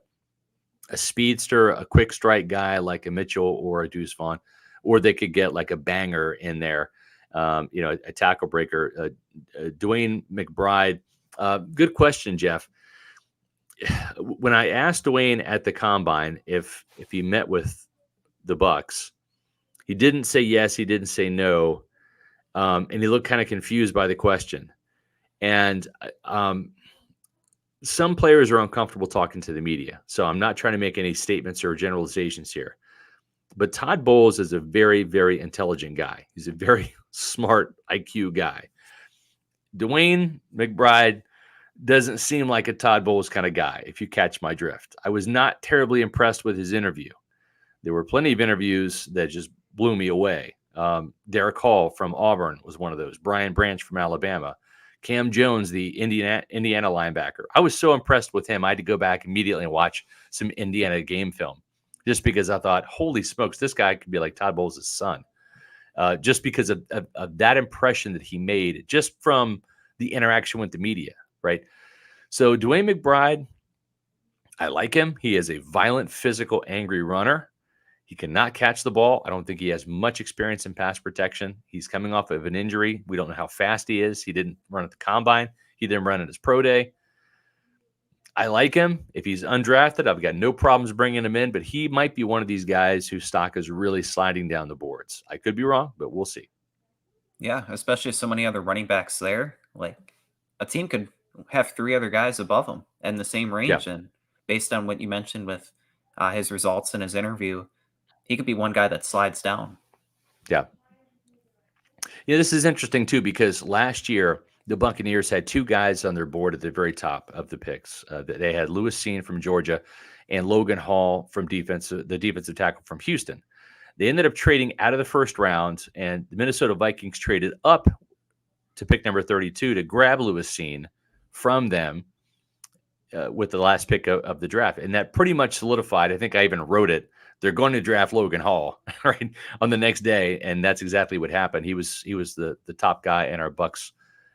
speedster, a quick strike guy like a Mitchell or a Deuce Vaughn, or they could get like a banger in there, a tackle breaker. Dwayne McBride. Good question, Jeff. When I asked Dwayne at the combine if he met with the Bucs, he didn't say yes, he didn't say no, and he looked kind of confused by the question. And some players are uncomfortable talking to the media, so I'm not trying to make any statements or generalizations here. But Todd Bowles is a very, very intelligent guy. He's a very smart IQ guy. Dwayne McBride doesn't seem like a Todd Bowles kind of guy, if you catch my drift. I was not terribly impressed with his interview. There were plenty of interviews that just blew me away. Derick Hall from Auburn was one of those. Brian Branch from Alabama. Cam Jones, the Indiana linebacker. I was so impressed with him, I had to go back immediately and watch some Indiana game film just because I thought, holy smokes, this guy could be like Todd Bowles' son. Just because of that impression that he made just from the interaction with the media, right? So Dwayne McBride, I like him. He is a violent, physical, angry runner. He cannot catch the ball. I don't think he has much experience in pass protection. He's coming off of an injury. We don't know how fast he is. He didn't run at the combine. He didn't run at his pro day. I like him. If he's undrafted, I've got no problems bringing him in, but he might be one of these guys whose stock is really sliding down the boards. I could be wrong, but we'll see. Yeah, especially so many other running backs there. Like a team could have 3 other guys above him in the same range. Yeah. And based on what you mentioned with his results in his interview, he could be one guy that slides down. Yeah. Yeah, this is interesting too, because last year the Buccaneers had 2 guys on their board at the very top of the picks. They had Lewis Seen from Georgia and Logan Hall from the defensive tackle from Houston. They ended up trading out of the first round, and the Minnesota Vikings traded up to pick number 32 to grab Lewis Seen from them with the last pick of the draft. And that pretty much solidified, I think I even wrote it, they're going to draft Logan Hall right on the next day, and that's exactly what happened. He was the top guy in our Bucs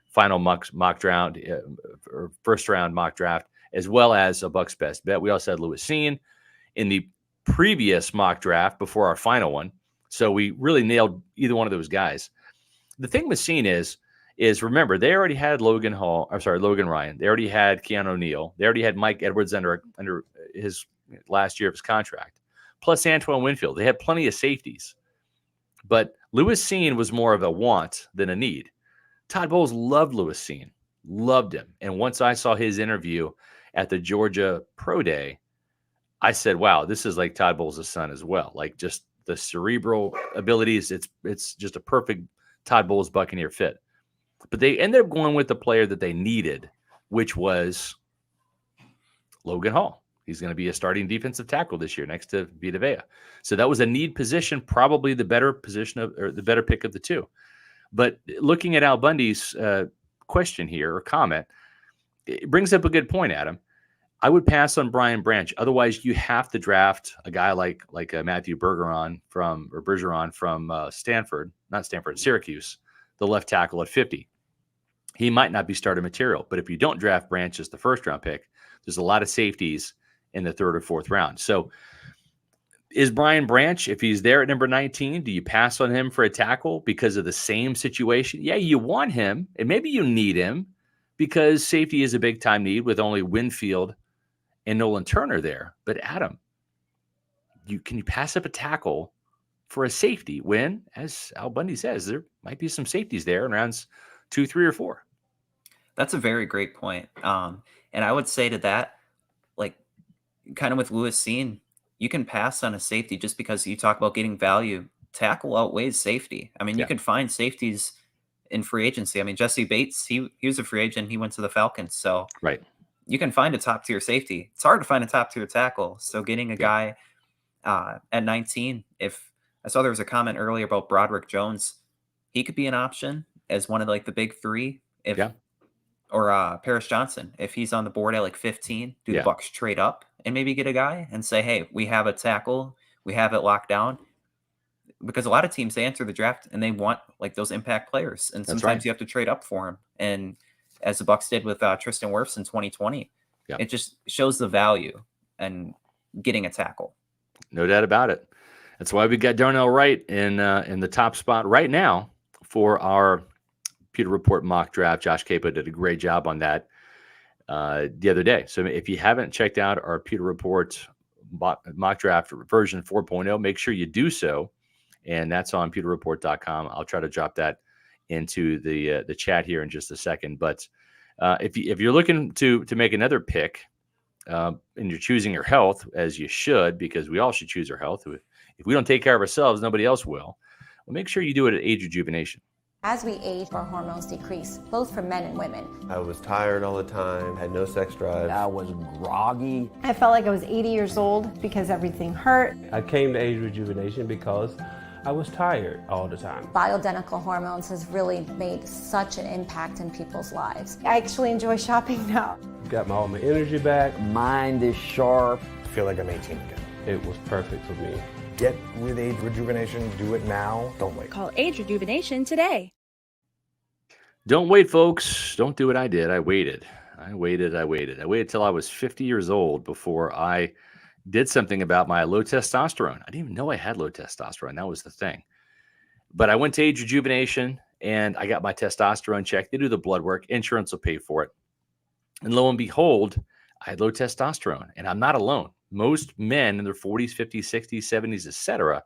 final mock draft or first round mock draft, as well as a Bucs best bet. We also had Lewis Seen in the previous mock draft before our final one, so we really nailed either one of those guys. The thing with Seen is remember, they already had Logan Ryan. They already had Keanu Neal. They already had Mike Edwards under his last year of his contract, plus Antoine Winfield. They had plenty of safeties. But Lewis Seen was more of a want than a need. Todd Bowles loved Lewis Seen, loved him. And once I saw his interview at the Georgia Pro Day, I said, wow, this is like Todd Bowles' son as well. Like just the cerebral abilities. It's just a perfect Todd Bowles Buccaneer fit. But they ended up going with the player that they needed, which was Logan Hall. He's going to be a starting defensive tackle this year next to Vita Vea. So that was a need position, probably the better position or the better pick of the 2. But looking at Al Bundy's question here or comment, it brings up a good point, Adam. I would pass on Brian Branch. Otherwise, you have to draft a guy like Matthew Bergeron from Syracuse, the left tackle at 50. He might not be starter material, but if you don't draft Branch as the first round pick, there's a lot of safeties in the 3rd or 4th round. So is Brian Branch, if he's there at number 19, do you pass on him for a tackle because of the same situation? Yeah, you want him, and maybe you need him because safety is a big-time need with only Winfield and Nolan Turner there. But Adam, can you pass up a tackle for a safety when, as Al Bundy says, there might be some safeties there in rounds 2, 3, or 4? That's a very great point. And I would say to that, like kind of with Lewis Seen, you can pass on a safety just because you talk about getting value. Tackle outweighs safety. I mean, you can find safeties in free agency. I mean, Jesse Bates, he was a free agent. He went to the Falcons. So right. you can find a top tier safety. It's hard to find a top tier tackle. So getting a guy at 19, if I saw there was a comment earlier about Broderick Jones, he could be an option as one of like the big three. Or Paris Johnson, if he's on the board at like 15, do the Bucs trade up and maybe get a guy and say, hey, we have a tackle, we have it locked down? Because a lot of teams, they enter the draft and they want like those impact players, and sometimes you have to trade up for them. And as the Bucs did with Tristan Wirfs in 2020, it just shows the value and getting a tackle. No doubt about it. That's why we got Darnell Wright in the top spot right now for our Pewter Report mock draft. Josh Capo did a great job on that the other day. So if you haven't checked out our Pewter Report mock draft version 4.0, make sure you do so. And that's on pewterreport.com. I'll try to drop that into the chat here in just a second. But if you're looking to make another pick and you're choosing your health, as you should, because we all should choose our health. If we don't take care of ourselves, nobody else will. Well, make sure you do it at age rejuvenation. As we age, our hormones decrease, both for men and women. I was tired all the time, had no sex drive. I was groggy. I felt like I was 80 years old because everything hurt. I came to age rejuvenation because I was tired all the time. Bioidentical hormones has really made such an impact in people's lives. I actually enjoy shopping now. Got all my energy back. Mind is sharp. I feel like I'm 18 again. It was perfect for me. Get with age rejuvenation. Do it now. Don't wait. Call Age Rejuvenation today. Don't wait, folks. Don't do what I did. I waited till I was 50 years old before I did something about my low testosterone. I didn't even know I had low testosterone. That was the thing. But I went to age rejuvenation and I got my testosterone checked. They do the blood work. Insurance will pay for it. And lo and behold, I had low testosterone. And I'm not alone. Most men in their 40s, 50s, 60s, 70s, etc.,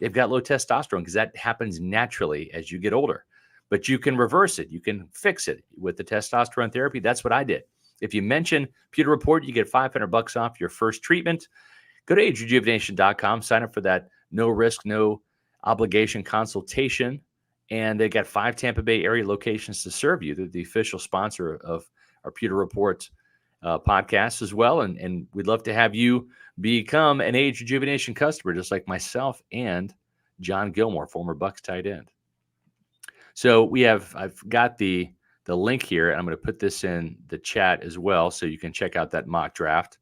they've got low testosterone because that happens naturally as you get older. But you can reverse it. You can fix it with the testosterone therapy. That's what I did. If you mention Pewter Report, you get $500 off your first treatment. Go to agerejuvenation.com. Sign up for that no risk, no obligation consultation. And they got 5 Tampa Bay area locations to serve you. They're the official sponsor of our Pewter Report podcast as well. And we'd love to have you become an age rejuvenation customer, just like myself and John Gilmore, former Bucs tight end. So I've got the link here, and I'm going to put this in the chat as well, so you can check out that mock draft.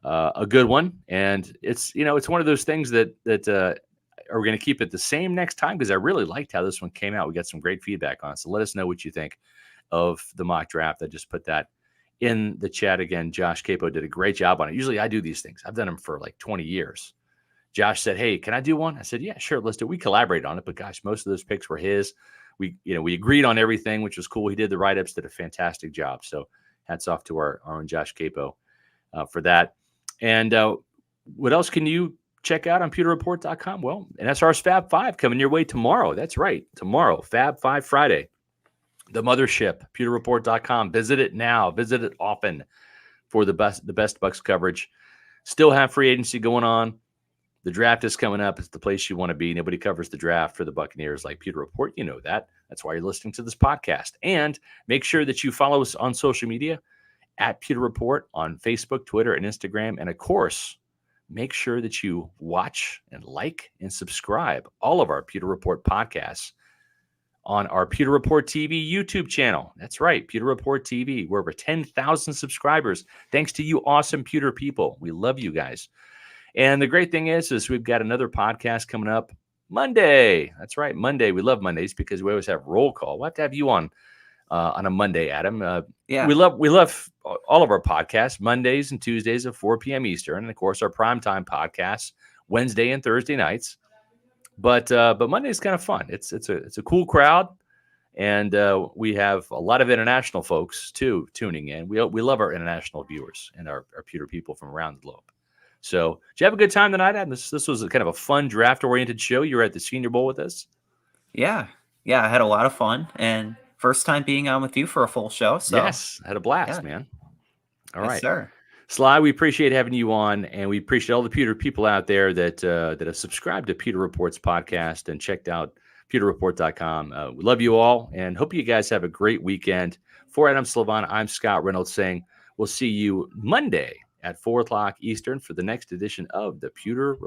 A good one, and it's one of those things that are we going to keep it the same next time, because I really liked how this one came out. We got some great feedback on it, so let us know what you think of the mock draft. I just put that in the chat again. Josh Capo did a great job on it. Usually I do these things. I've done them for like 20 years. Josh said, "Hey, can I do one?" I said, "Yeah, sure, let's do it." We collaborated on it, but gosh, most of those picks were his. We agreed on everything, which was cool. He did the write-ups, did a fantastic job. So hats off to our own Josh Capo for that. And what else can you check out on pewterreport.com? Well, NSR's Fab 5 coming your way tomorrow. That's right. Tomorrow, Fab 5 Friday. The mothership, pewterreport.com. Visit it now. Visit it often for the best Bucs coverage. Still have free agency going on. The draft is coming up. It's the place you want to be. Nobody covers the draft for the Buccaneers like Pewter Report. You know that. That's why you're listening to this podcast. And make sure that you follow us on social media at Pewter Report on Facebook, Twitter, and Instagram. And, of course, make sure that you watch and like and subscribe all of our Pewter Report podcasts on our Pewter Report TV YouTube channel. That's right, Pewter Report TV. We're over 10,000 subscribers. Thanks to you awesome Pewter people. We love you guys. And the great thing is we've got another podcast coming up Monday. That's right, Monday. We love Mondays because we always have roll call. We'll have to have you on a Monday, Adam. Yeah, we love all of our podcasts Mondays and Tuesdays at 4 p.m. Eastern, and of course our primetime podcasts Wednesday and Thursday nights. But Monday is kind of fun. It's a cool crowd, and we have a lot of international folks too tuning in. We love our international viewers and our Pewter people from around the globe. So, did you have a good time tonight, Adam? This was a kind of a fun draft-oriented show. You were at the Senior Bowl with us. Yeah, I had a lot of fun, and first time being on with you for a full show. So yes, I had a blast, man. All right, yes, sir. Sly, we appreciate having you on, and we appreciate all the Pewter people out there that have subscribed to Pewter Report's podcast and checked out pewterreport.com. We love you all, and hope you guys have a great weekend. For Adam Slavon, I'm Scott Reynolds saying We'll see you Monday at 4 o'clock Eastern for the next edition of the Pewter Report.